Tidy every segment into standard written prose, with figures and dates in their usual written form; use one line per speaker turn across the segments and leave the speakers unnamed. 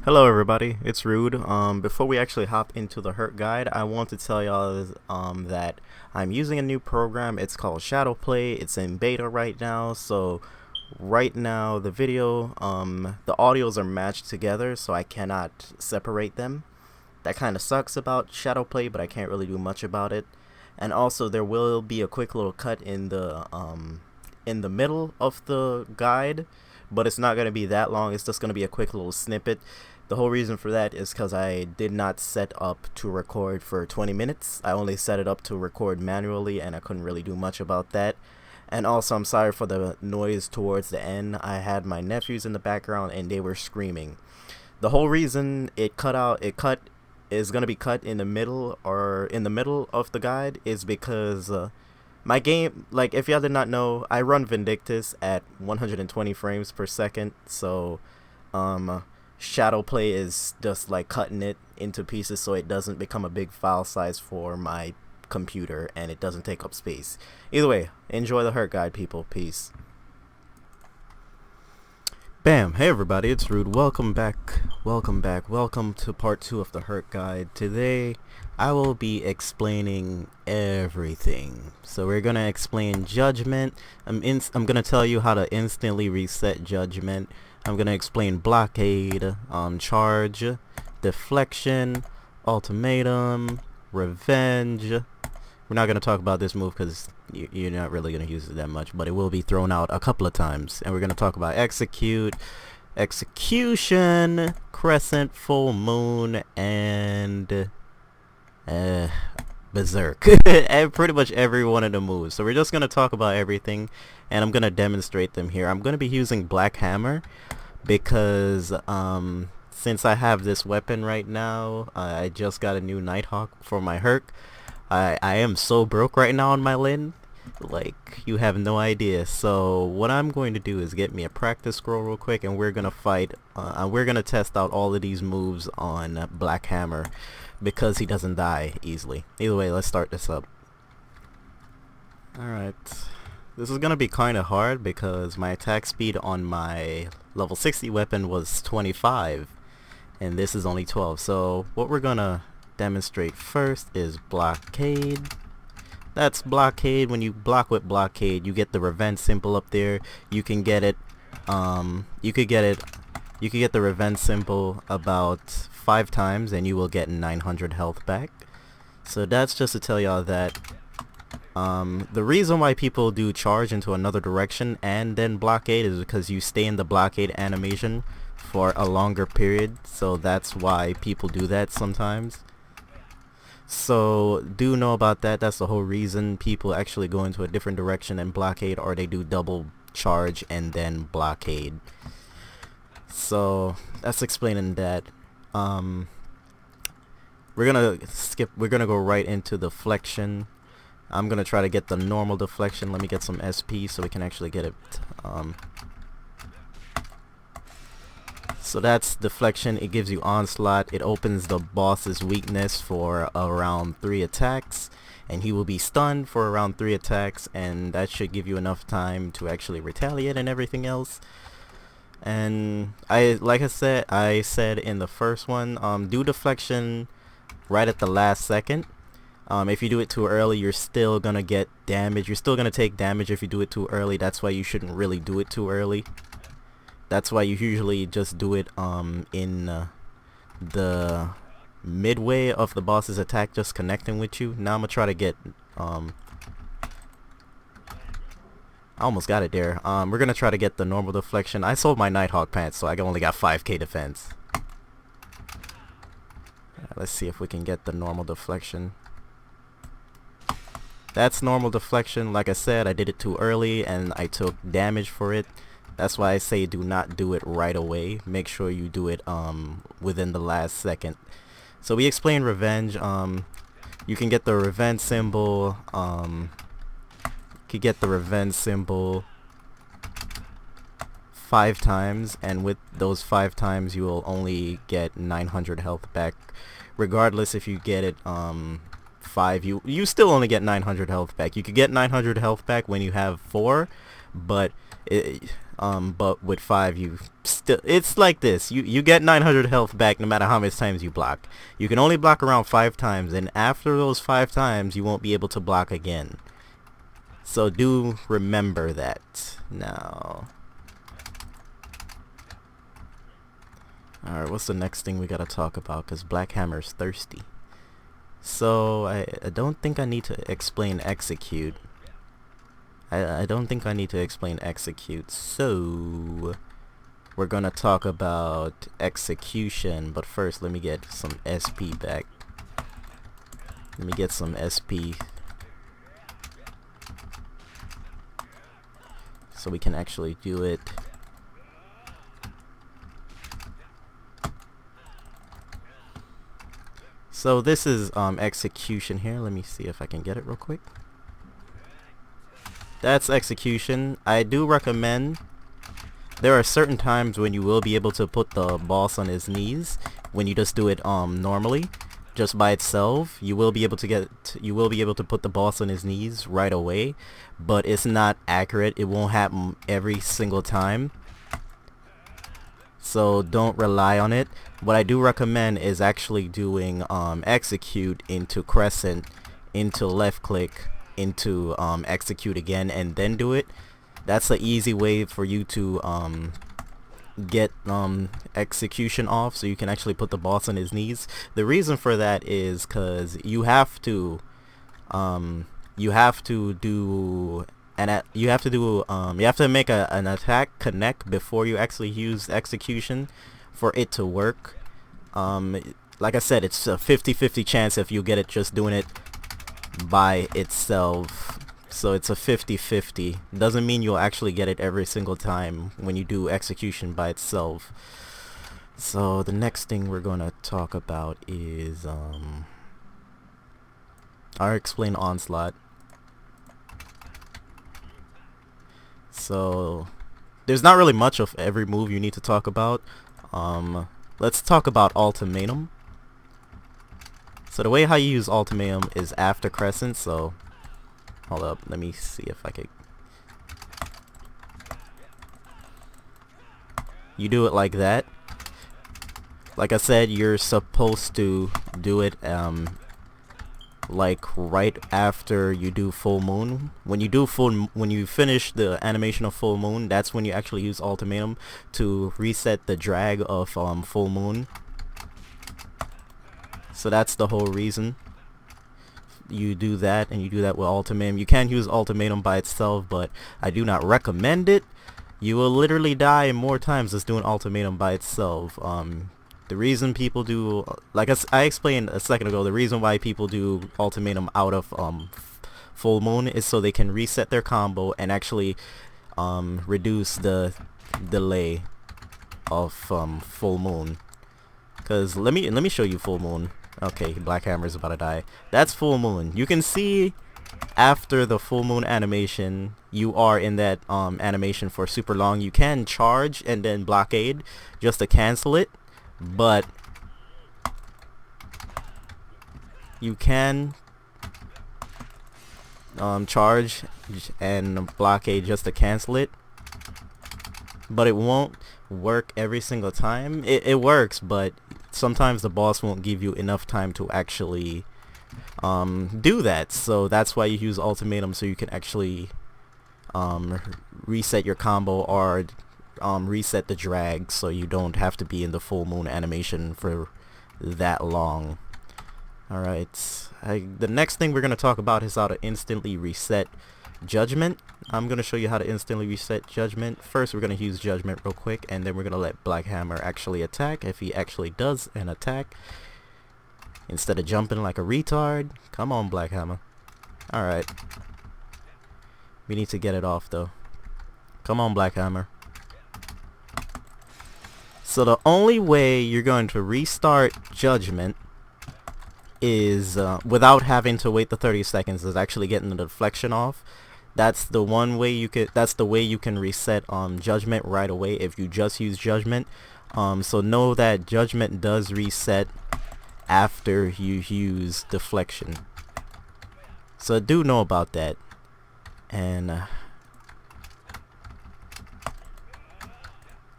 Hello everybody, it's Rude. Before we actually hop into the Hurk guide, I want to tell y'all that I'm using a new program. It's called Shadowplay. It's in beta right now, so right now the audios are matched together, so I cannot separate them. That kind of sucks about Shadowplay, but I can't really do much about it. And also there will be a quick little cut in the middle of the guide, but it's not going to be that long. It's just going to be a quick little snippet. The whole reason for that is because I did not set up to record for 20 minutes. I only set it up to record manually, and I couldn't really do much about that. And also, I'm sorry for the noise towards the end. I had my nephews in the background, and they were screaming. The whole reason it is going to be cut in the middle of the guide is because my game, like, if y'all did not know, I run Vindictus at 120 frames per second, so Shadowplay is just like cutting it into pieces so it doesn't become a big file size for my computer and it doesn't take up space. Either way, enjoy the Hurt guide, people. Peace. Bam! Hey everybody, it's Rude. Welcome back. Welcome to part 2 of the Hurt guide. Today, I will be explaining everything. So we're gonna explain judgment. I'm gonna tell you how to instantly reset judgment. I'm gonna explain blockade, charge, deflection, ultimatum, revenge. We're not gonna talk about this move because you're not really gonna use it that much, but it will be thrown out a couple of times. And we're gonna talk about execute, execution, crescent, full moon, and berserk. And pretty much every one of the moves. So we're just gonna talk about everything, and I'm gonna demonstrate them here. I'm gonna be using Black Hammer because since I have this weapon right now, I just got a new Nighthawk for my Hurk. I am so broke right now on my Lin, like you have no idea. So what I'm going to do is get me a practice scroll real quick, and we're gonna we're gonna test out all of these moves on Black Hammer because he doesn't die easily. Either way, let's start this up. Alright, this is gonna be kinda hard because my attack speed on my level 60 weapon was 25 and this is only 12. So what we're gonna demonstrate first is blockade. That's blockade. When you block with blockade, you get the revenge symbol up there. You can get it you could get the revenge symbol about 5 times and you will get 900 health back. So that's just to tell y'all that the reason why people do charge into another direction and then blockade is because you stay in the blockade animation for a longer period. So that's why people do that sometimes. So do know about that. That's the whole reason people actually go into a different direction and blockade, or they do double charge and then blockade. So that's explaining that. We're gonna go right into deflection. I'm gonna try to get the normal deflection. Let me get some SP so we can actually get it. So that's deflection. It gives you onslaught. It opens the boss's weakness for around 3 attacks, and he will be stunned for around 3 attacks, and that should give you enough time to actually retaliate and everything else. And like I said in the first one, do deflection right at the last second. If you do it too early, you're still gonna get damage. You're still gonna take damage if you do it too early. That's why you shouldn't really do it too early. That's why you usually just do it in the midway of the boss's attack, just connecting with you. Now I'm gonna try to get I almost got it there. We're gonna try to get the normal deflection. I sold my Nighthawk pants, so I only got 5k defense. Let's see if we can get the normal deflection. That's normal deflection. Like I said, I did it too early and I took damage for it. That's why I say do not do it right away. Make sure you do it within the last second. So we explained revenge. You can get the revenge symbol. You could get the revenge symbol 5 times, and with those 5 times you will only get 900 health back. Regardless if you get it 5, you still only get 900 health back. You could get 900 health back when you have 4, but But with 5 you still, it's like this, you get 900 health back no matter how many times you block. You can only block around 5 times, and after those 5 times you won't be able to block again. So do remember that. Now, alright, what's the next thing we gotta talk about, because Black Hammer's thirsty. So I don't think I need to explain execute. I don't think I need to explain execute, so we're gonna talk about execution, but first let me get some SP back. Let me get some SP so we can actually do it. So this is execution here. Let me see if I can get it real quick. That's execution. I do recommend, there are certain times when you will be able to put the boss on his knees when you just do it normally, just by itself. You will be able to put the boss on his knees right away, but it's not accurate. It won't happen every single time, so don't rely on it. What I do recommend is actually doing execute into crescent, into left click, into execute again, and then do it. That's the easy way for you to get execution off, so you can actually put the boss on his knees. The reason for that is because you have to make an attack connect before you actually use execution for it to work. Like I said, it's a 50-50 chance if you get it just doing it by itself, so it's a 50-50. Doesn't mean you'll actually get it every single time when you do execution by itself. So the next thing we're gonna talk about is I'll explain onslaught. So there's not really much of every move you need to talk about. Let's talk about ultimatum. So the way how you use ultimatum is after crescent. So hold up, let me see if I could. You do it like that. Like I said, you're supposed to do it like right after you do full moon. When you finish the animation of full moon, that's when you actually use ultimatum to reset the drag of full moon. So that's the whole reason you do that, and you do that with ultimatum. You can use ultimatum by itself, but I do not recommend it. You will literally die more times just doing ultimatum by itself. The reason people do, like I explained a second ago, the reason why people do ultimatum out of full moon is so they can reset their combo and actually reduce the delay of full moon. Cause let me show you full moon. Okay, Black Hammer is about to die. That's full moon. You can see after the full moon animation, you are in that animation for super long. You can charge and then blockade just to cancel it, but you can charge and blockade just to cancel it, but it won't work every single time. It works, but sometimes the boss won't give you enough time to actually do that. So that's why you use ultimatum, so you can actually reset your combo or reset the drag, so you don't have to be in the full moon animation for that long. Alright, the next thing we're going to talk about is how to instantly reset judgment. I'm going to show you how to instantly reset judgment. First we're going to use judgment real quick, and then we're going to let Black Hammer actually attack, if he actually does an attack, instead of jumping like a retard. Come on, Black Hammer. Alright, we need to get it off though. Come on, Black Hammer. So the only way you're going to restart judgment is without having to wait the 30 seconds, is actually getting the deflection off. That's the one way you could, that's the way you can reset judgment right away if you just use judgment. So know that judgment does reset after you use deflection. So do know about that. And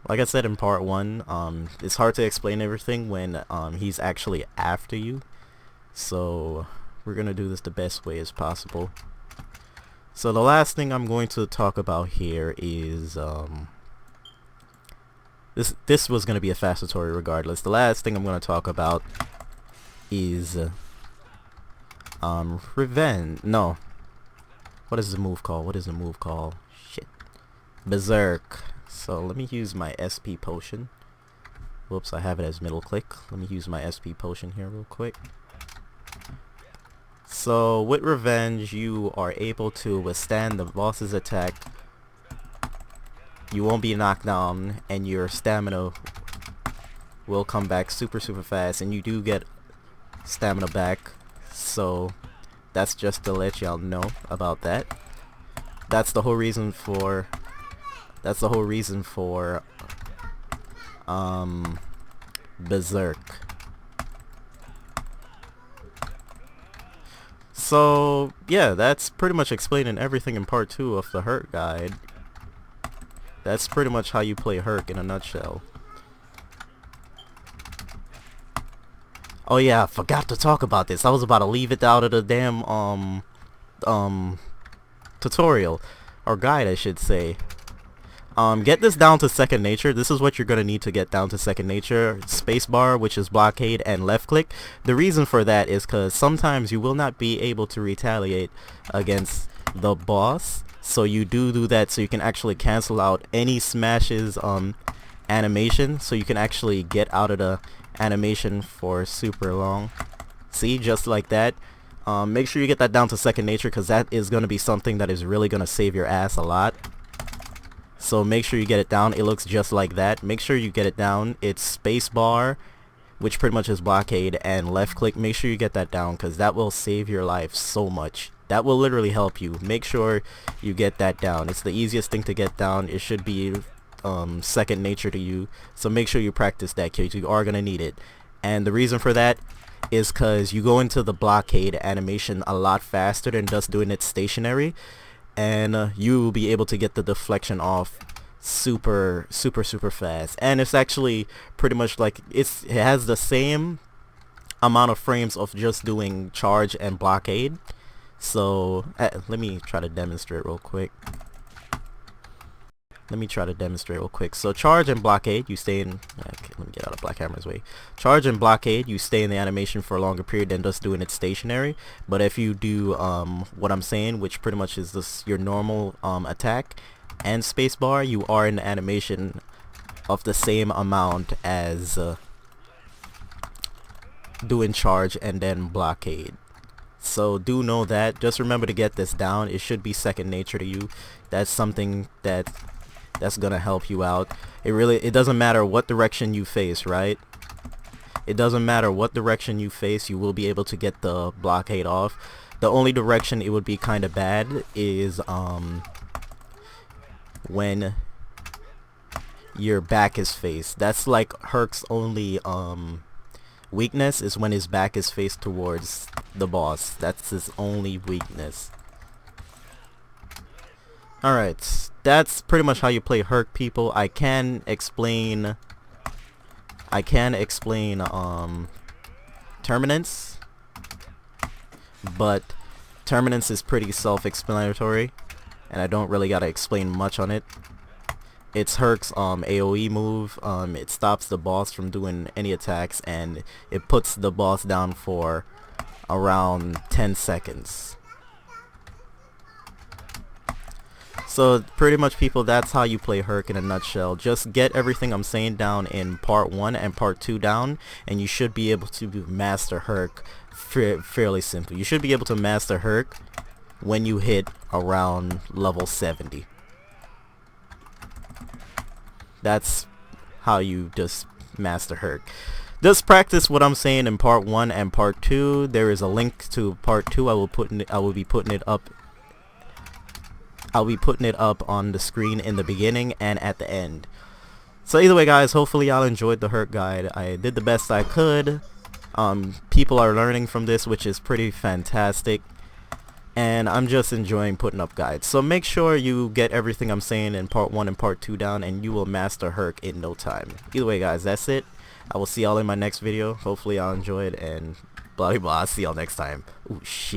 Like I said in part 1, it's hard to explain everything when he's actually after you. So we're gonna do this the best way as possible. So the last thing I'm going to talk about here is this was gonna be a fast tutorial regardless. The last thing I'm gonna talk about is revenge. No. What is the move called? What is the move called? Shit. Berserk. So let me use my SP potion. Whoops, I have it as middle click. Let me use my SP potion here real quick. So with revenge, you are able to withstand the boss's attack. You won't be knocked down, and your stamina will come back super fast, and you do get stamina back. So that's just to let y'all know about that. That's the whole reason for Berserk. So yeah, that's pretty much explaining everything in part 2 of the Hurk guide. That's pretty much how you play Hurk in a nutshell. Oh yeah, I forgot to talk about this. I was about to leave it out of the damn tutorial, or guide I should say. Get this down to second nature. This is what you're gonna need to get down to second nature. Spacebar, which is blockade, and left click. The reason for that is because sometimes you will not be able to retaliate against the boss. So you do that so you can actually cancel out any smashes animation, so you can actually get out of the animation for super long. See, just like that. Make sure you get that down to second nature, because that is going to be something that is really going to save your ass a lot. So make sure you get it down. It looks just like that. Make sure you get it down. It's spacebar, which pretty much is blockade, and left click. Make sure you get that down, because that will save your life so much. That will literally help you. Make sure you get that down. It's the easiest thing to get down. It should be second nature to you. So make sure you practice that, because you are going to need it. And the reason for that is because you go into the blockade animation a lot faster than just doing it stationary. And you will be able to get the deflection off super fast. And it's actually pretty much like it has the same amount of frames of just doing charge and blockade. So let me try to demonstrate real quick. So charge and blockade, you stay in, okay, let me get out of Black Hammer's way. Charge and blockade, you stay in the animation for a longer period than just doing it stationary. But if you do what I'm saying, which pretty much is this your normal attack and spacebar, you are in the animation of the same amount as doing charge and then blockade. So do know that. Just remember to get this down. It should be second nature to you. That's something that's gonna help you out. It doesn't matter what direction you face, right? It doesn't matter what direction you face, you will be able to get the blockade off. The only direction it would be kind of bad is when your back is faced. That's like Hurk's only weakness, is when his back is faced towards the boss. That's his only weakness. Alright, that's pretty much how you play Hurk, people. I can explain Terminance, but Terminance is pretty self-explanatory, and I don't really gotta explain much on it. It's Hurk's AoE move. It stops the boss from doing any attacks, and it puts the boss down for around 10 seconds. So pretty much, people, that's how you play Hurk in a nutshell. Just get everything I'm saying down in part 1 and part 2 down, and you should be able to master Hurk fairly simply. You should be able to master Hurk when you hit around level 70. That's how you just master Hurk. Just practice what I'm saying in part 1 and part 2. There is a link to part 2. I will be putting it up on the screen in the beginning and at the end. So either way, guys, hopefully y'all enjoyed the Hurk guide. I did the best I could. People are learning from this, which is pretty fantastic. and I'm just enjoying putting up guides. So make sure you get everything I'm saying in part 1 and part 2 down, and you will master Hurk in no time. Either way, guys, that's it. I will see y'all in my next video. Hopefully y'all enjoyed, and blah blah blah. I'll see y'all next time. Ooh, shit.